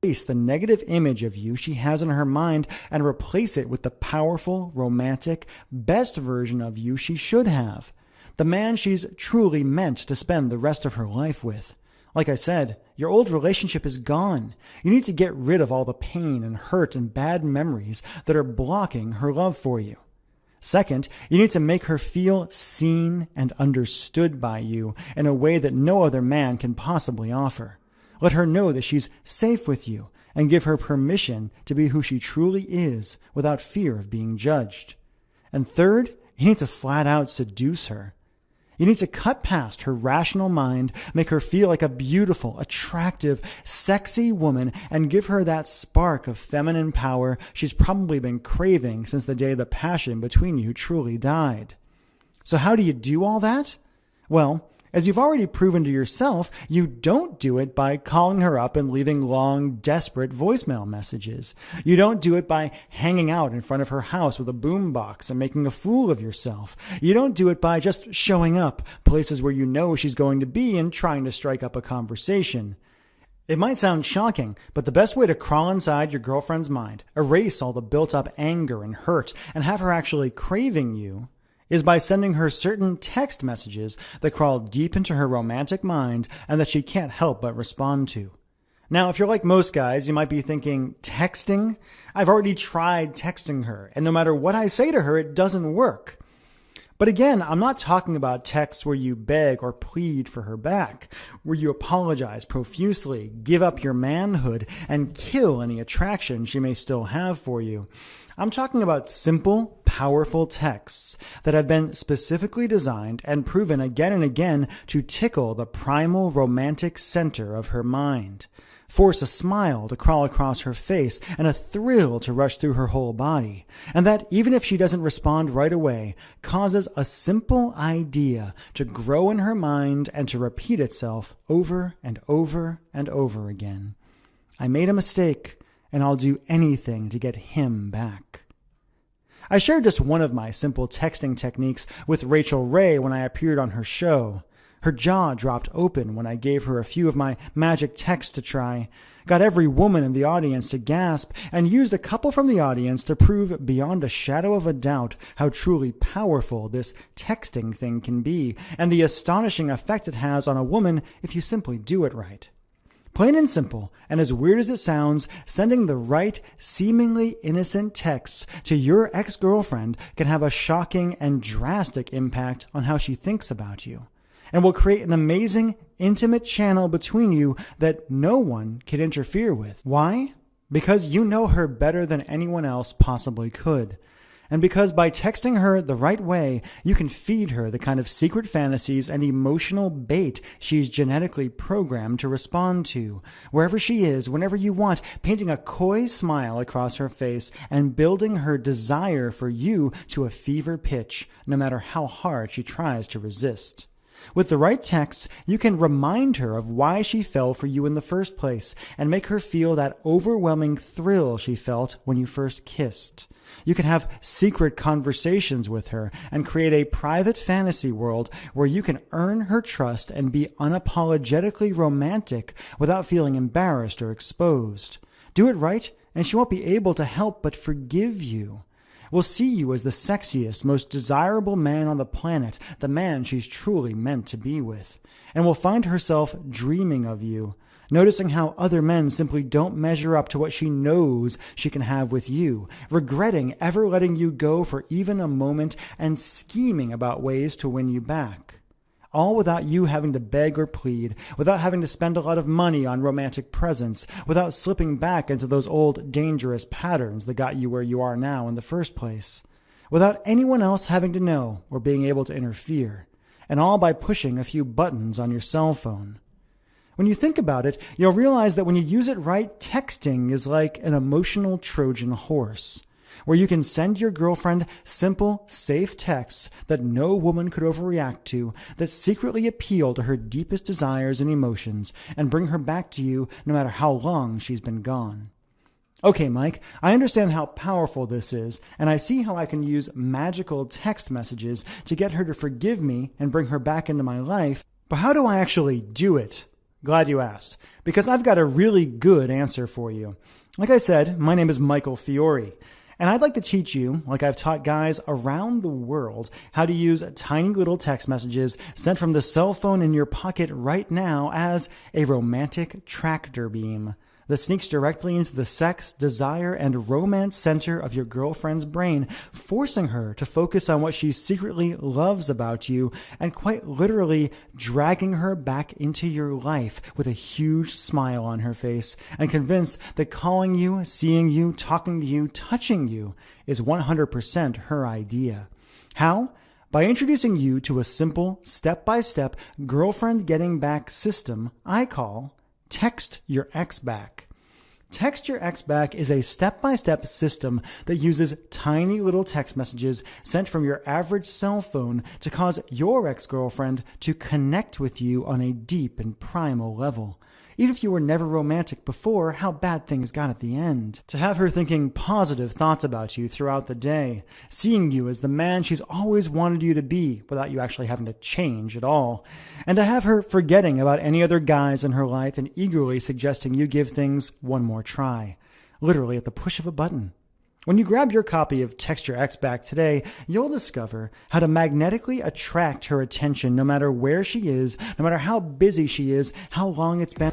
erase the negative image of you she has in her mind and replace it with the powerful, romantic, best version of you she should have. The man she's truly meant to spend the rest of her life with. Like I said, your old relationship is gone. You need to get rid of all the pain and hurt and bad memories that are blocking her love for you. Second, you need to make her feel seen and understood by you in a way that no other man can possibly offer. Let her know that she's safe with you and give her permission to be who she truly is without fear of being judged. And third, you need to flat out seduce her. You need to cut past her rational mind, make her feel like a beautiful, attractive, sexy woman, and give her that spark of feminine power she's probably been craving since the day the passion between you truly died. So how do you do all that? Well, as you've already proven to yourself, you don't do it by calling her up and leaving long, desperate voicemail messages. You don't do it by hanging out in front of her house with a boombox and making a fool of yourself. You don't do it by just showing up places where you know she's going to be and trying to strike up a conversation. It might sound shocking, but the best way to crawl inside your girlfriend's mind, erase all the built-up anger and hurt, and have her actually craving you is by sending her certain text messages that crawl deep into her romantic mind and that she can't help but respond to. Now, if you're like most guys, you might be thinking, texting? I've already tried texting her, and no matter what I say to her, it doesn't work. But again, I'm not talking about texts where you beg or plead for her back, where you apologize profusely, give up your manhood, and kill any attraction she may still have for you. I'm talking about simple, powerful texts that have been specifically designed and proven again and again to tickle the primal romantic center of her mind, force a smile to crawl across her face and a thrill to rush through her whole body, and that, even if she doesn't respond right away, causes a simple idea to grow in her mind and to repeat itself over and over and over again. I made a mistake, and I'll do anything to get him back. I shared just one of my simple texting techniques with Rachel Ray when I appeared on her show. Her jaw dropped open when I gave her a few of my magic texts to try, got every woman in the audience to gasp, and used a couple from the audience to prove beyond a shadow of a doubt how truly powerful this texting thing can be, and the astonishing effect it has on a woman if you simply do it right. Plain and simple, and as weird as it sounds, sending the right, seemingly innocent texts to your ex-girlfriend can have a shocking and drastic impact on how she thinks about you, and will create an amazing, intimate channel between you that no one can interfere with. Why? Because you know her better than anyone else possibly could. And because by texting her the right way, you can feed her the kind of secret fantasies and emotional bait she's genetically programmed to respond to, wherever she is, whenever you want, painting a coy smile across her face and building her desire for you to a fever pitch, no matter how hard she tries to resist. With the right texts, you can remind her of why she fell for you in the first place and make her feel that overwhelming thrill she felt when you first kissed. You can have secret conversations with her and create a private fantasy world where you can earn her trust and be unapologetically romantic without feeling embarrassed or exposed. Do it right, and she won't be able to help but forgive you. Will see you as the sexiest, most desirable man on the planet, the man she's truly meant to be with, and will find herself dreaming of you, noticing how other men simply don't measure up to what she knows she can have with you, regretting ever letting you go for even a moment and scheming about ways to win you back. All without you having to beg or plead, without having to spend a lot of money on romantic presents, without slipping back into those old dangerous patterns that got you where you are now in the first place, without anyone else having to know or being able to interfere, and all by pushing a few buttons on your cell phone. When you think about it, you'll realize that when you use it right, texting is like an emotional Trojan horse, where you can send your girlfriend simple, safe texts that no woman could overreact to, that secretly appeal to her deepest desires and emotions, and bring her back to you no matter how long she's been gone. Okay, Mike, I understand how powerful this is, and I see how I can use magical text messages to get her to forgive me and bring her back into my life, but how do I actually do it? Glad you asked, because I've got a really good answer for you. Like I said, my name is Michael Fiore, and I'd like to teach you, like I've taught guys around the world, how to use tiny little text messages sent from the cell phone in your pocket right now as a romantic tractor beam that sneaks directly into the sex, desire, and romance center of your girlfriend's brain, forcing her to focus on what she secretly loves about you and quite literally dragging her back into your life with a huge smile on her face and convinced that calling you, seeing you, talking to you, touching you is 100% her idea. How? By introducing you to a simple, step-by-step girlfriend getting back system I call Text Your Ex Back. Text Your Ex Back is a step-by-step system that uses tiny little text messages sent from your average cell phone to cause your ex-girlfriend to connect with you on a deep and primal level. Even if you were never romantic before, how bad things got at the end. To have her thinking positive thoughts about you throughout the day, seeing you as the man she's always wanted you to be without you actually having to change at all, and to have her forgetting about any other guys in her life and eagerly suggesting you give things one more try, literally at the push of a button. When you grab your copy of Text Your Ex Back today, you'll discover how to magnetically attract her attention no matter where she is, no matter how busy she is, how long it's been.